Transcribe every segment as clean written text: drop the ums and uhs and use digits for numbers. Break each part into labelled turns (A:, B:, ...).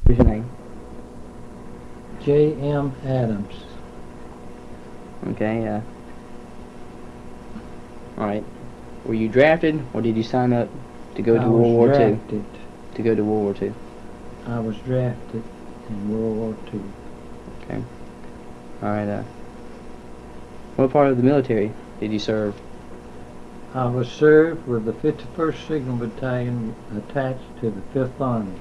A: What's your name?
B: J.M. Adams.
A: Okay, alright. Were you drafted, or did you sign up to go to World War II?
B: Drafted.
A: To go to World War II.
B: I was drafted in World War II.
A: Okay. Alright, what part of the military did you serve?
B: I was served with the 51st Signal Battalion attached to the 5th Army.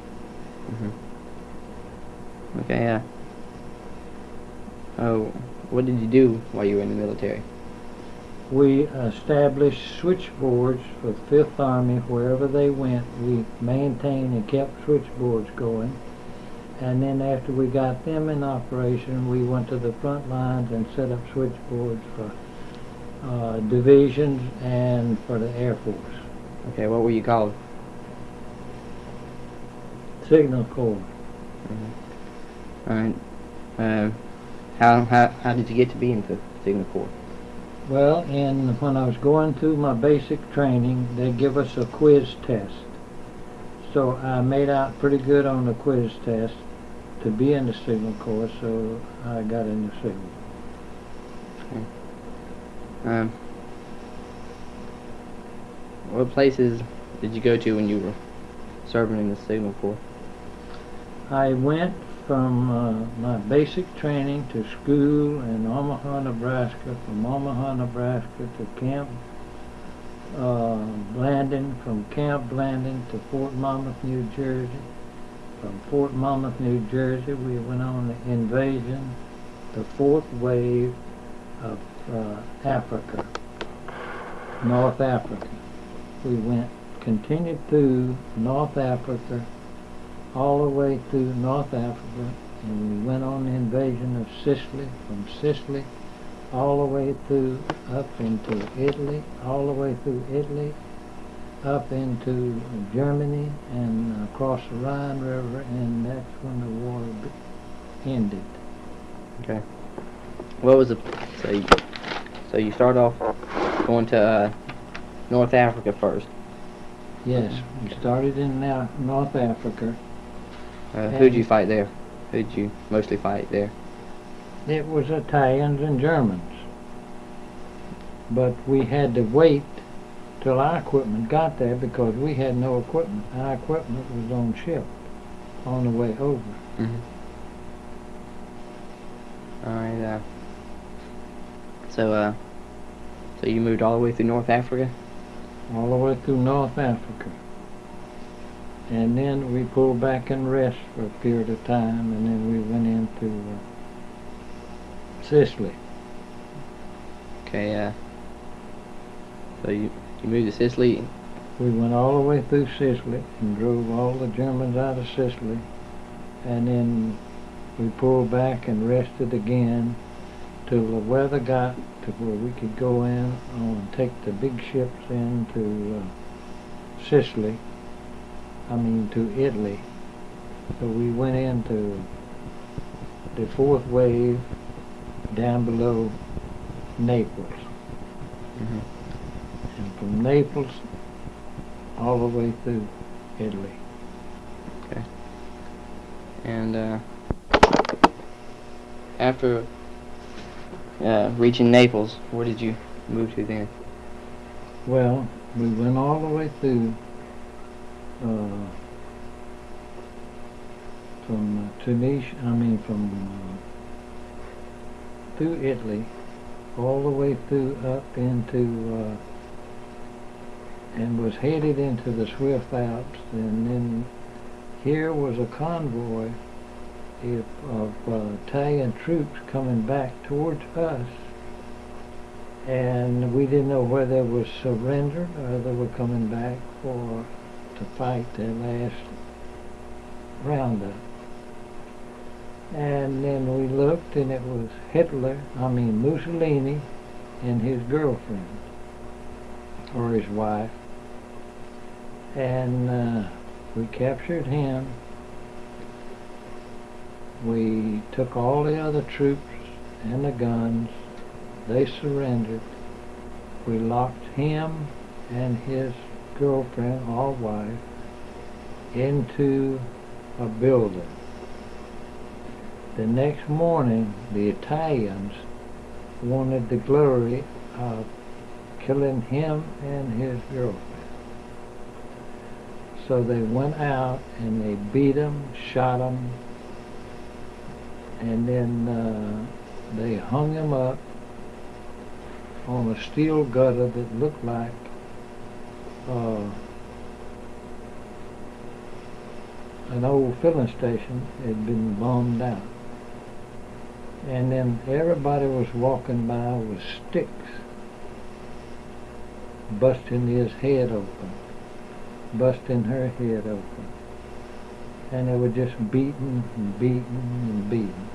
A: Okay, oh, what did you do while you were in the military?
B: We established switchboards for the 5th Army wherever they went. We maintained and kept switchboards going. And then after we got them in operation, we went to the front lines and set up switchboards for divisions and for the Air Force.
A: Okay, what were you called?
B: Signal Corps.
A: Alright. How did you get to be in the Signal Corps?
B: Well, when I was going through my basic training, they give us a quiz test. So I made out pretty good on the quiz test to be in the Signal Corps, so I got in the Signal.
A: Okay. What places did you go to when you were serving in the Signal Corps?
B: I went from my basic training to school in Omaha, Nebraska, from Omaha, Nebraska to Camp Blanding, from Camp Blanding to Fort Monmouth, New Jersey. From Fort Monmouth, New Jersey, we went on the invasion, the fourth wave of Africa, North Africa. We continued through North Africa, all the way through North Africa, and we went on the invasion of Sicily, from Sicily all the way through up into Italy, all the way through Italy, up into Germany and across the Rhine River, and that's when the war ended.
A: Okay. What was the so you start off going to North Africa first?
B: Yes, we started in North Africa.
A: Who'd you fight there? Who'd you mostly fight there?
B: It was Italians and Germans, but we had to wait till our equipment got there because we had no equipment. Our equipment was on ship on the way over.
A: Alright, so you moved all the way through North Africa?
B: All the way through North Africa. And then we pulled back and rest for a period of time, and then we went into Sicily.
A: Okay, so you moved to Sicily?
B: We went all the way through Sicily and drove all the Germans out of Sicily, and then we pulled back and rested again till the weather got to where we could go in and take the big ships into Sicily, to Italy. So we went into the fourth wave down below Naples. And from Naples all the way through Italy.
A: Okay. And after reaching Naples, where did you move to then?
B: Well, we went all the way through from Tunisia, through Italy, all the way through up into and was headed into the Swift Alps, and then here was a convoy of Italian troops coming back towards us, and we didn't know whether they were surrendered or they were coming back to fight their last roundup. And then we looked, and it was Mussolini and his girlfriend, or his wife, and we captured him. We took all the other troops and the guns. They surrendered. We locked him and his girlfriend, or wife, into a building. The next morning, the Italians wanted the glory of killing him and his girlfriend. So they went out and they beat him, shot him, and then they hung him up on a steel gutter that looked like an old filling station had been bombed out. And then everybody was walking by with sticks, busting his head open, busting her head open. And they were just beating and beating and beating.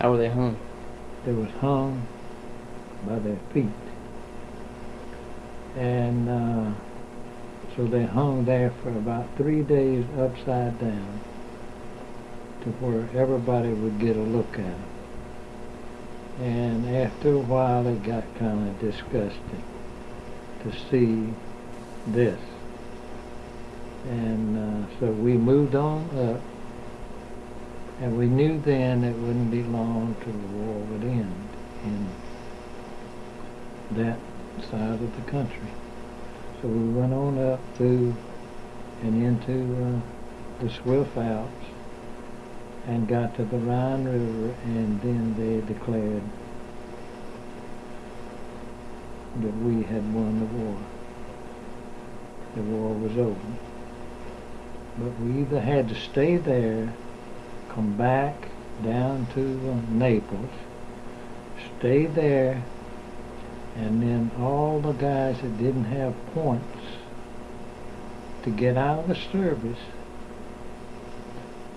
A: How were they hung?
B: They was hung by their feet. And so they hung there for about 3 days upside down to where everybody would get a look at them. And after a while it got kind of disgusting to see this. And so we moved on up, and we knew then it wouldn't be long till the war would end in that side of the country. So we went on up through and into the Swift Alps and got to the Rhine River, and then they declared that we had won the war. The war was over. But we either had to stay there, come back down to Naples, stay there, and then all the guys that didn't have points to get out of the service,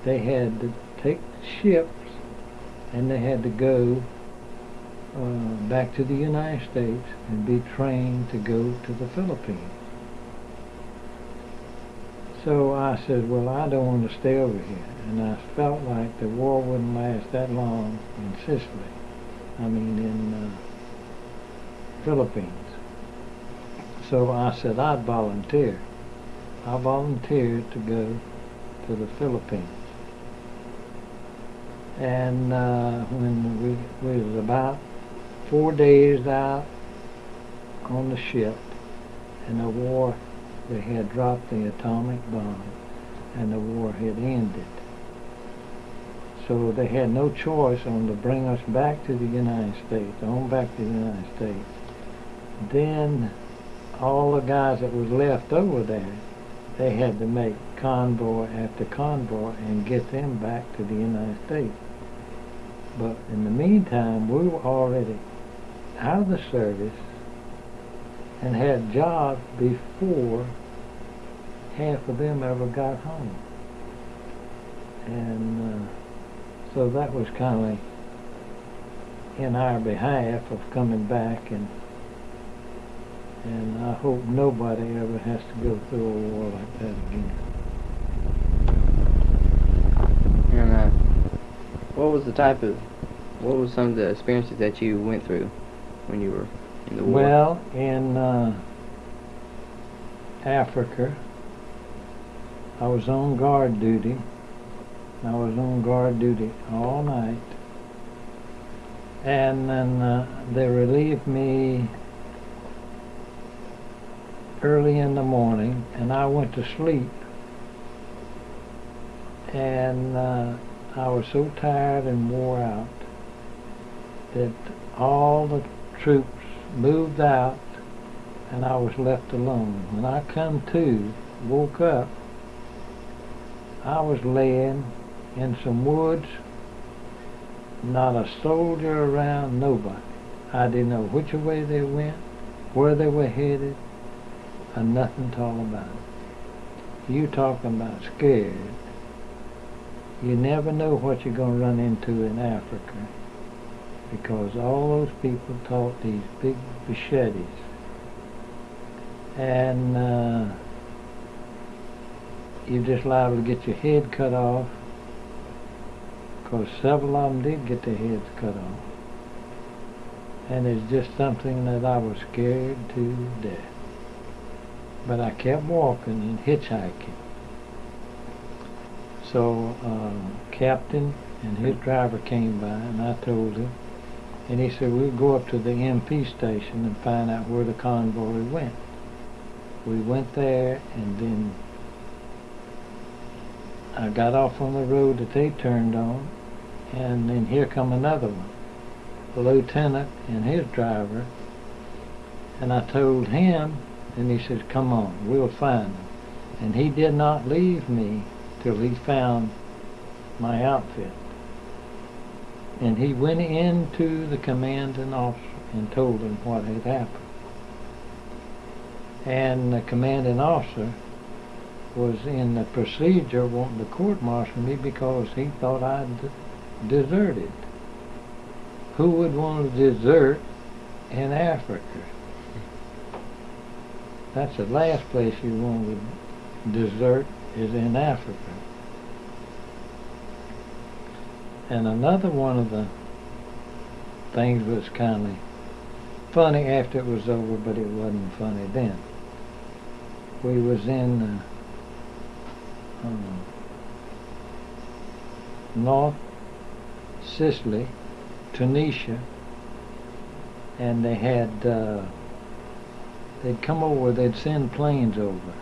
B: they had to take ships and they had to go back to the United States and be trained to go to the Philippines. So I said, well, I don't want to stay over here. And I felt like the war wouldn't last that long in Sicily. In Philippines. So I said I'd volunteer. I volunteered to go to the Philippines. And when we was about 4 days out on the ship, and the war, they had dropped the atomic bomb, and the war had ended. So they had no choice on to bring us back to the United States, on back to the United States. Then all the guys that was left over there, they had to make convoy after convoy and get them back to the United States. But in the meantime, we were already out of the service and had jobs before half of them ever got home. And so that was kind of in our behalf of coming back, and I hope nobody ever has to go through a war like that again.
A: And what was some of the experiences that you went through when you were in the war?
B: Well, in Africa, I was on guard duty. I was on guard duty all night, and then they relieved me early in the morning, and I went to sleep, and I was so tired and wore out that all the troops moved out and I was left alone. When I come to, woke up, I was laying in some woods, not a soldier around, nobody. I didn't know which way they went, where they were headed, and nothing to all about it. You talking about scared. You never know what you're going to run into in Africa, because all those people taught these big machetes. And you're just liable to get your head cut off, because several of them did get their heads cut off. And it's just something that I was scared to death. But I kept walking and hitchhiking. So Captain and his driver came by, and I told him, and he said, we'll go up to the MP station and find out where the convoy went. We went there, and then I got off on the road that they turned on, and then here come another one, a lieutenant and his driver, and I told him, and he says, come on, we'll find them. And he did not leave me till he found my outfit. And he went into the commanding officer and told him what had happened. And the commanding officer was in the procedure wanting to court-martial me because he thought I'd deserted. Who would want to desert in Africa? That's the last place you want to desert, is in Africa. And another one of the things was kind of funny after it was over, but it wasn't funny then. We was in North Sicily, Tunisia, and they had they'd come over, they'd send planes over,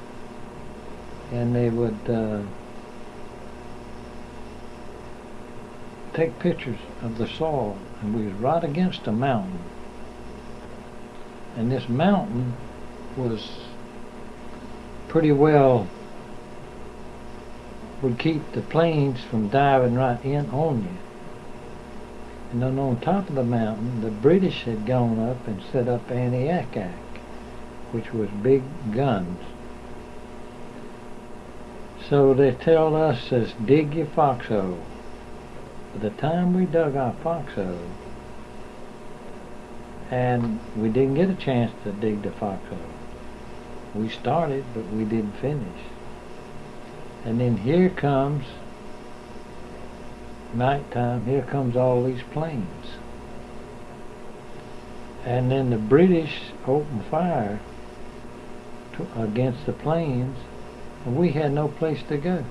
B: and they would take pictures of the soil, and we was right against a mountain, and this mountain was pretty well, would keep the planes from diving right in on you. And then on top of the mountain, the British had gone up and set up anti-aircraft, which was big guns. So they tell us, says, dig your foxhole. By the time we dug our foxhole, and we didn't get a chance to dig the foxhole. We started, but we didn't finish. And then here comes nighttime, here comes all these planes. And then the British opened fire against the planes, and we had no place to go.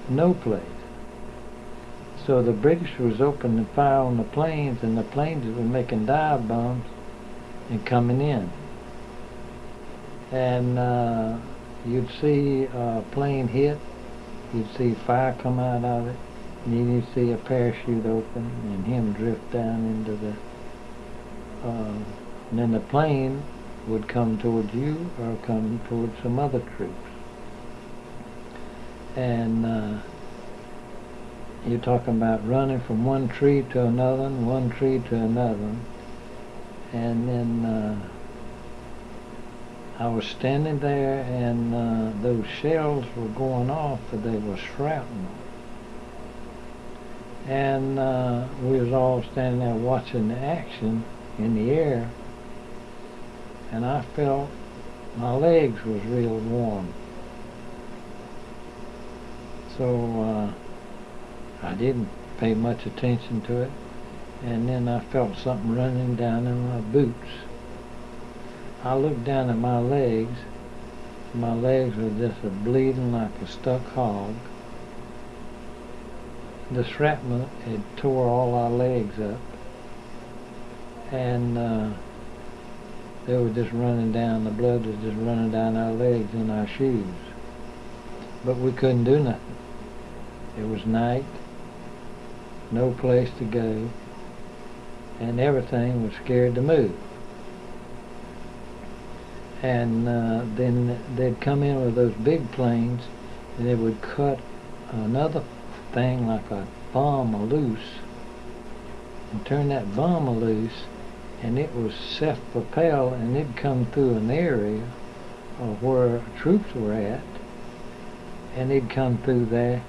B: No place. So the British was opening fire on the planes, and the planes were making dive bombs and coming in. And you'd see a plane hit, you'd see fire come out of it, and then you'd see a parachute open and him drift down into the and then the plane would come towards you or come towards some other troops. And you're talking about running from one tree to another, one tree to another, and then I was standing there, and those shells were going off, but they were shrapnel. And we was all standing there watching the action in the air, and I felt my legs was real warm. So I didn't pay much attention to it, and then I felt something running down in my boots. I looked down at my legs. My legs were just bleeding like a stuck hog. The shrapnel had tore all our legs up, and they were just running down, the blood was just running down our legs and our shoes. But we couldn't do nothing. It was night, no place to go, and everything was scared to move. And then they'd come in with those big planes, and they would cut another thing like a bomb loose, and turn that bomb loose, and it was self-propelled, and it'd come through an area where troops were at, and it'd come through there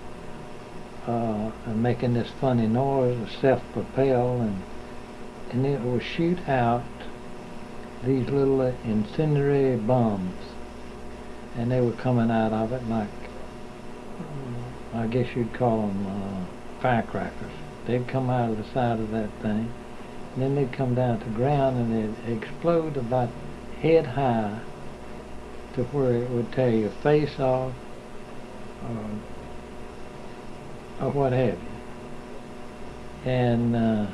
B: and making this funny noise, self-propelled, and it would shoot out these little incendiary bombs, and they were coming out of it like, I guess you'd call them firecrackers. They'd come out of the side of that thing, and then they'd come down to the ground, and they'd explode about head high to where it would tear your face off, or what have you. And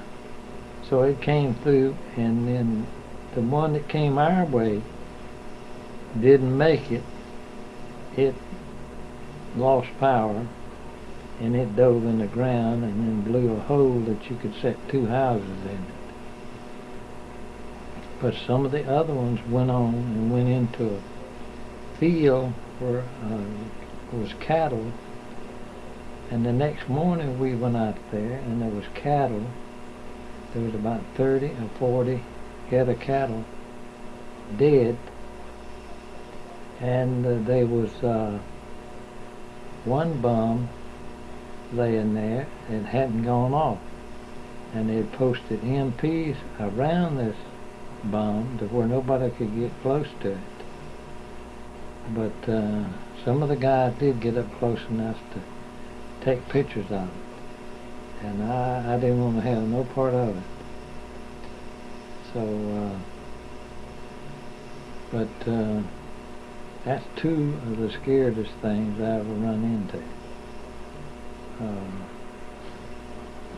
B: so it came through, and then the one that came our way didn't make it. It lost power, and it dove in the ground and then blew a hole that you could set 2 houses in it. But some of the other ones went on and went into a field where was cattle, and the next morning we went out there and there was cattle. There was about 30 or 40 head of cattle dead, and there was one bomb laying there. It hadn't gone off, and they had posted MPs around this bomb to where nobody could get close to it. But some of the guys did get up close enough to take pictures of it, and I didn't want to have no part of it. So, that's 2 of the scariest things I ever run into.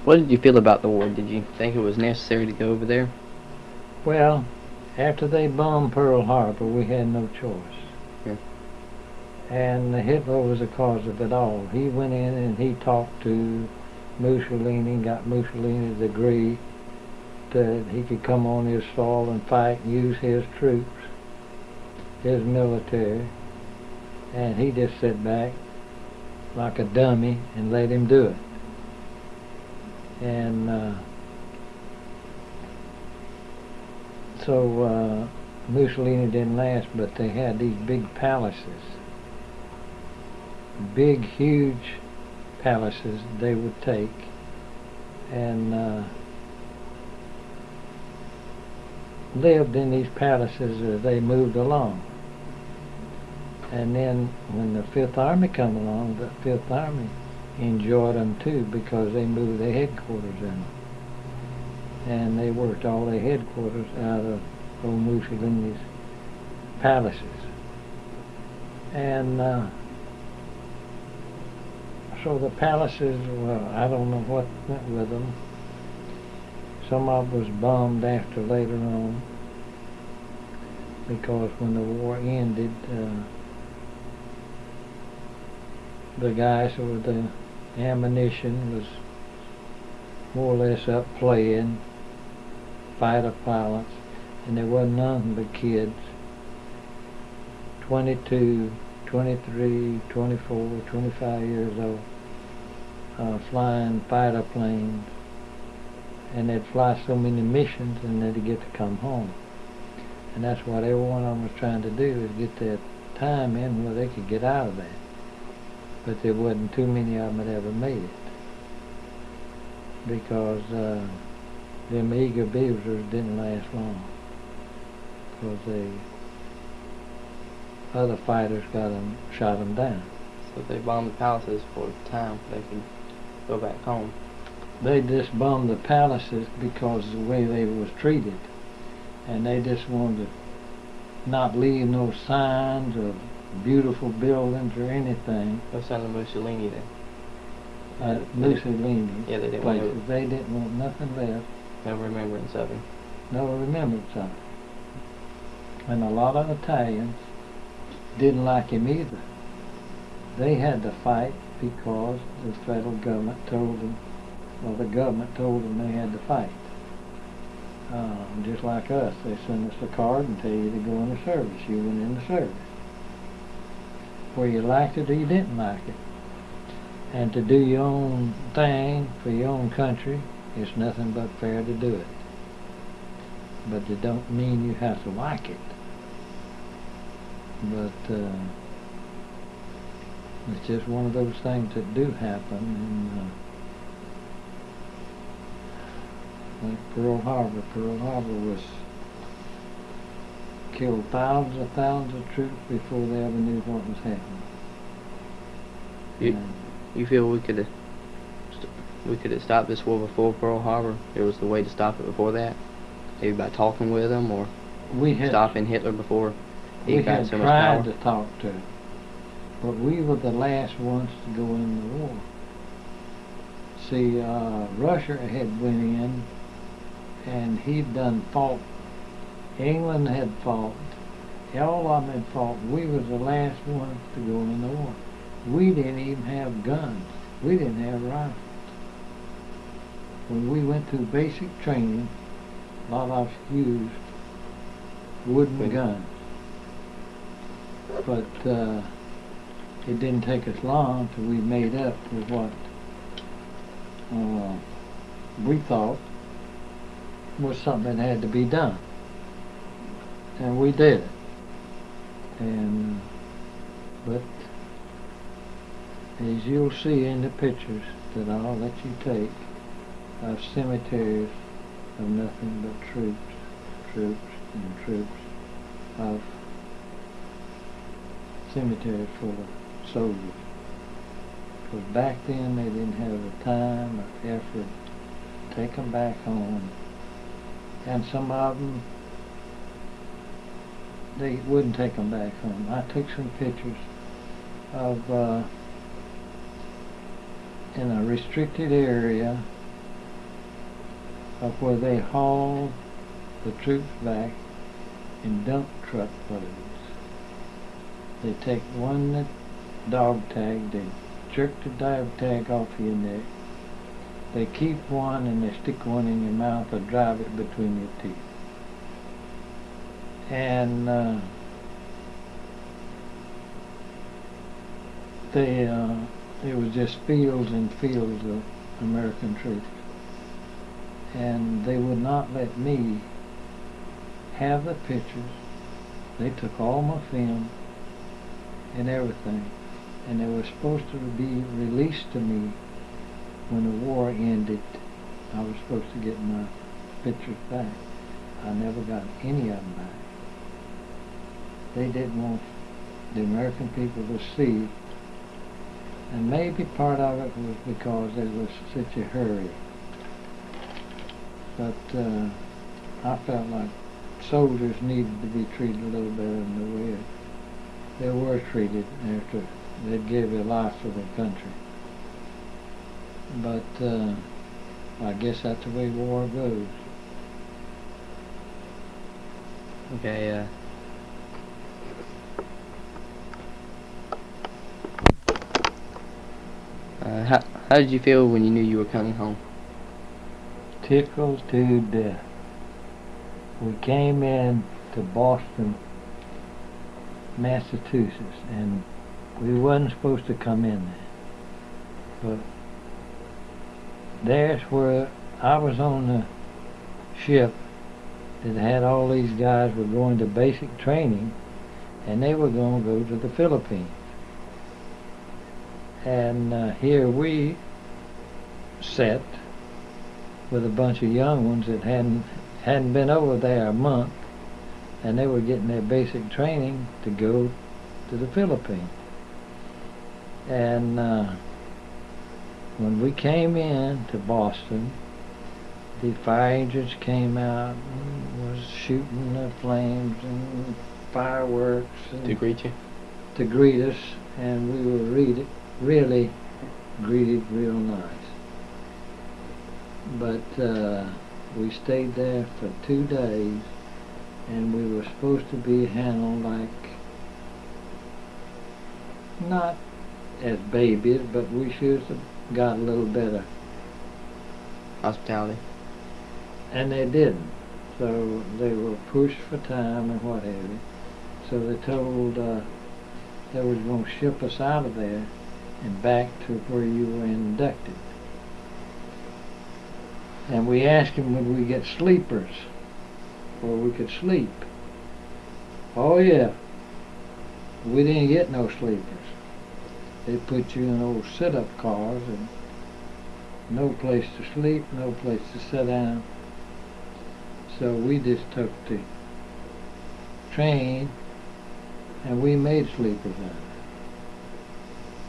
A: What did you feel about the war? Did you think it was necessary to go over there?
B: Well, after they bombed Pearl Harbor, we had no choice.
A: Yeah.
B: And Hitler was the cause of it all. He went in and he talked to Mussolini, got Mussolini to agree that he could come on his soil and fight and use his troops, his military, and he just sat back like a dummy and let him do it. And so Mussolini didn't last, but they had these big palaces, big, huge palaces they would take, and lived in these palaces as they moved along. And then when the Fifth Army come along, the Fifth Army enjoyed them too, because they moved their headquarters in them. And they worked all their headquarters out of old Mussolini's palaces. And so the palaces, well, I don't know what went with them. Some of it was bombed after later on, because when the war ended, the guys with the ammunition was more or less up playing fighter pilots, and there wasn't nothing but kids, 22, 23, 24, 25 years old, flying fighter planes, and they'd fly so many missions and they'd get to come home. And that's what every one of them was trying to do, is get that time in where they could get out of that. But there wasn't too many of them that ever made it, because them eager beavers didn't last long, because the other fighters shot them down.
A: So they bombed the palaces for time they could go back home.
B: They just bombed the palaces because of the way they was treated, and they just wanted to not leave no signs of beautiful buildings or anything.
A: What's on the Mussolini then?
B: Mussolini
A: Yeah, they didn't
B: places.
A: want
B: They didn't want nothing left.
A: no remembrance of him.
B: No remembrance of it. And a lot of Italians didn't like him either. They had to fight because the federal government told them, well, the government told them they had to fight. Just like us, they send us a card and tell you to go into service. You went into service. Whether you liked it or you didn't like it. And to do your own thing for your own country, it's nothing but fair to do it. But it don't mean you have to like it. But it's just one of those things that do happen. And like Pearl Harbor was killed thousands of troops before they ever knew what was happening.
A: You feel we could have stopped this war before Pearl Harbor? There was the way to stop it before that? Maybe by talking with them, or stopping Hitler before he got so much power?
B: We had tried to talk to him, but we were the last ones to go in the war. See, Russia had went in, and he'd done fought. England had fought. All of them had fought. We was the last ones to go in the war. We didn't even have guns. We didn't have rifles. When we went through basic training, a lot of us used wooden guns. But it didn't take us long till we made up with what we thought was something that had to be done. And we did it. But as you'll see in the pictures that I'll let you take of cemeteries of nothing but troops, of cemeteries full of soldiers. Because back then they didn't have the time or effort to take them back home. And some of them, they wouldn't take them back home. I took some pictures of in a restricted area of where they hauled the troops back in dump truck loads. They take one dog tag, they jerk the dog tag off your neck, they keep one and they stick one in your mouth or drive it between your teeth. And it was just fields and fields of American troops. And they would not let me have the pictures. They took all my film and everything, and they were supposed to be released to me when the war ended. I was supposed to get my pictures back. I never got any of them back. They didn't want the American people to see, and maybe part of it was because there was such a hurry. But I felt like soldiers needed to be treated a little better than the way they were treated after they gave their life for their country. But I guess that's the way war goes.
A: Okay, how did you feel when you knew you were coming home?
B: Tickled to death. We came in to Boston, Massachusetts, and we wasn't supposed to come in there. But there's where I was on the ship that had all these guys were going to basic training, and they were going to go to the Philippines. And here we sat with a bunch of young ones that hadn't been over there a month, and they were getting their basic training to go to the Philippines. And when we came in to Boston, the fire engines came out and was shooting the flames and fireworks and
A: To greet you?
B: to greet us, and we were really greeted real nice. But we stayed there for 2 days, and we were supposed to be handled like, not as babies, but we should have got a little better.
A: Hospitality?
B: And they didn't. So they were pushed for time and what have you. So they told they was going to ship us out of there and back to where you were inducted. And we asked them, would we get sleepers where we could sleep? Oh yeah, we didn't get no sleepers. They put you in old sit-up cars and no place to sleep, no place to sit down. So we just took the train and we made sleepers out of it.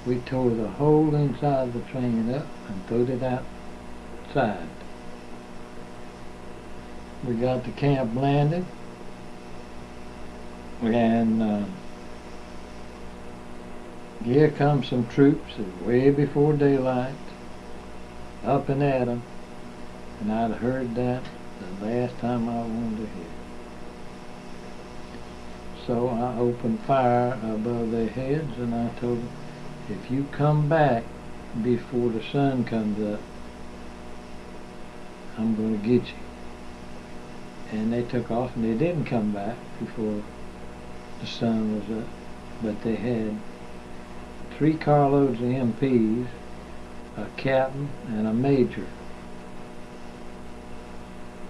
B: We tore the whole inside of the train up and put it outside. We got the camp landed, and here comes some troops way before daylight, up and at 'em, and I'd heard that the last time I wanted to hear. So I opened fire above their heads, and I told them, if you come back before the sun comes up, I'm going to get you. And they took off, and they didn't come back before the sun was up. But they had 3 carloads of MPs, a captain, and a major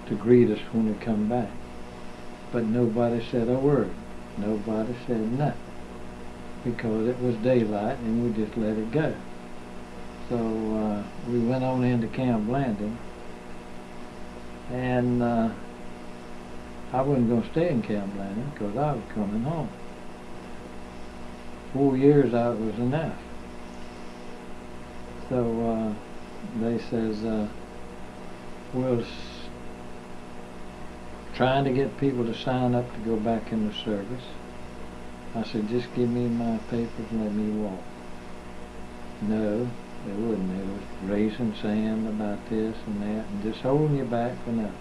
B: to greet us when we come back. But nobody said a word. Nobody said nothing, because it was daylight and we just let it go. So we went on into Camp Blanding, and I wasn't going to stay in Camp Blanding because I was coming home. 4 years out was enough. So they says, we're trying to get people to sign up to go back in the service. I said, just give me my papers and let me walk. No, they wouldn't. They was raising sand about this and that and just holding you back for nothing.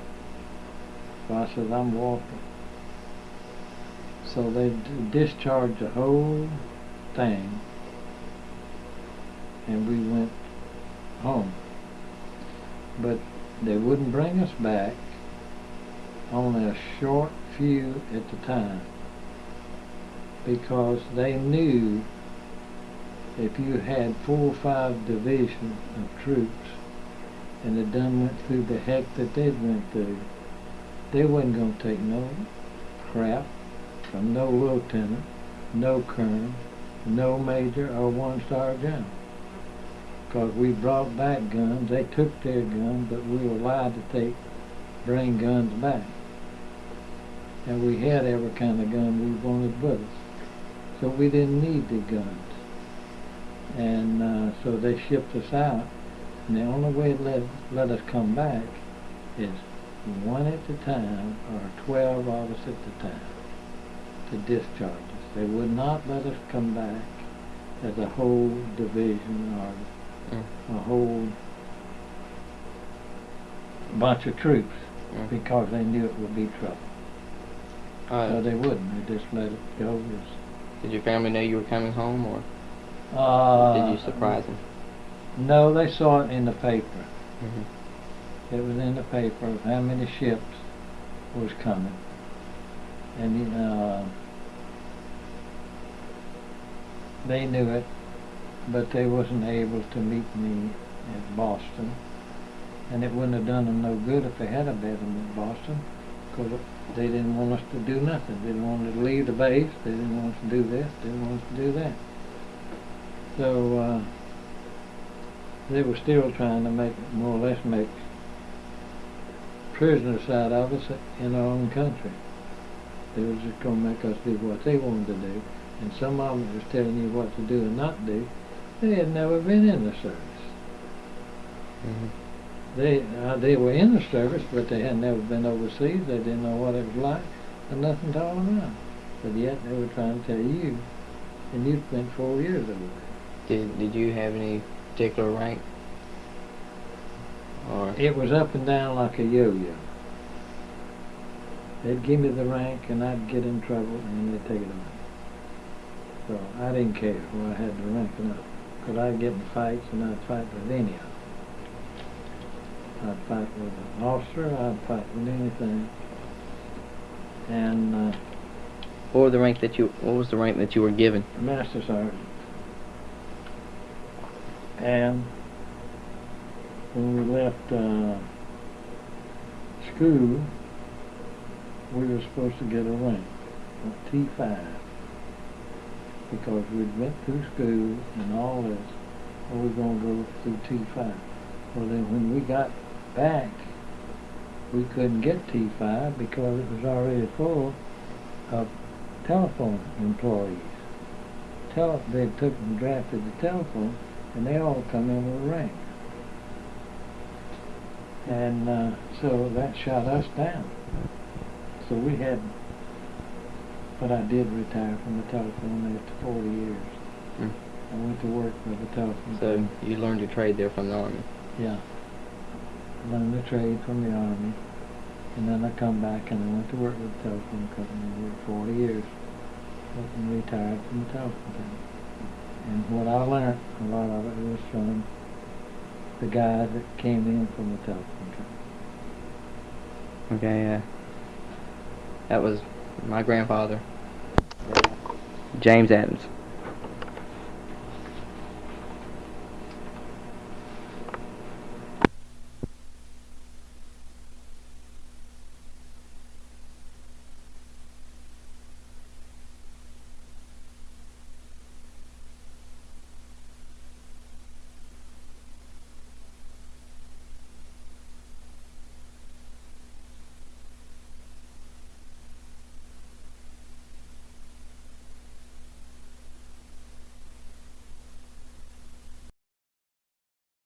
B: So I said, I'm walking. So they discharged the whole thing, and we went home. But they wouldn't bring us back, only a short few at the time, because they knew if you had 4 or 5 divisions of troops and they done went through the heck that they went through, they wasn't going to take no crap from no lieutenant, no colonel, no major or 1-star general. Because we brought back guns. They took their guns, but we were allowed to bring guns back. And we had every kind of gun we wanted with us. So we didn't need the guns. And so they shipped us out. And the only way to let us come back is 1 at a time, or 12 of us at a time, to discharge us. They would not let us come back as a whole division or a whole bunch of troops, because they knew it would be trouble. So they wouldn't. They just let it go.
A: Did your family know you were coming home, or did you surprise them?
B: No, they saw it in the paper. It was in the paper of how many ships was coming. And they knew it, but they wasn't able to meet me at Boston. And it wouldn't have done them no good if they had met them at Boston, because they didn't want us to do nothing. They didn't want us to leave the base. They didn't want us to do this. They didn't want us to do that. So they were still trying to more or less make prisoners out of us in our own country. They were just going to make us do what they wanted to do. And some of them was telling you what to do and not do. They had never been in the service. They were in the service, but they had never been overseas. They didn't know what it was like, and nothing to all about. But yet they were trying to tell you, and you spent 4 years over there.
A: Did you have any particular rank? Or
B: it was up and down like a yo-yo. They'd give me the rank, and I'd get in trouble, and they'd take it away. So I didn't care who I had the rank or not, because I'd get in fights, and I'd fight with any of them. I'd fight with an officer, I'd fight with anything. And
A: what was the rank that you were given?
B: Master Sergeant. And when we left school, we were supposed to get a rank, a T5, because we'd went through school and all this. Well, we're going to go through T5. Well, then when we got back, we couldn't get T5 because it was already full of telephone employees. They took and drafted the telephone, and they all come in with a rank. And so that shot us down. So we had, but I did retire from the telephone after 40 years. I went to work for the telephone.
A: So you learned your trade there from the Army?
B: Yeah. learned the trade from the Army, and then I come back and I went to work with the telephone company. I worked 40 years, and retired from the telephone company. And what I learned, a lot of it was from the guys that came in from the telephone company.
A: Okay, that was my grandfather, James Adams.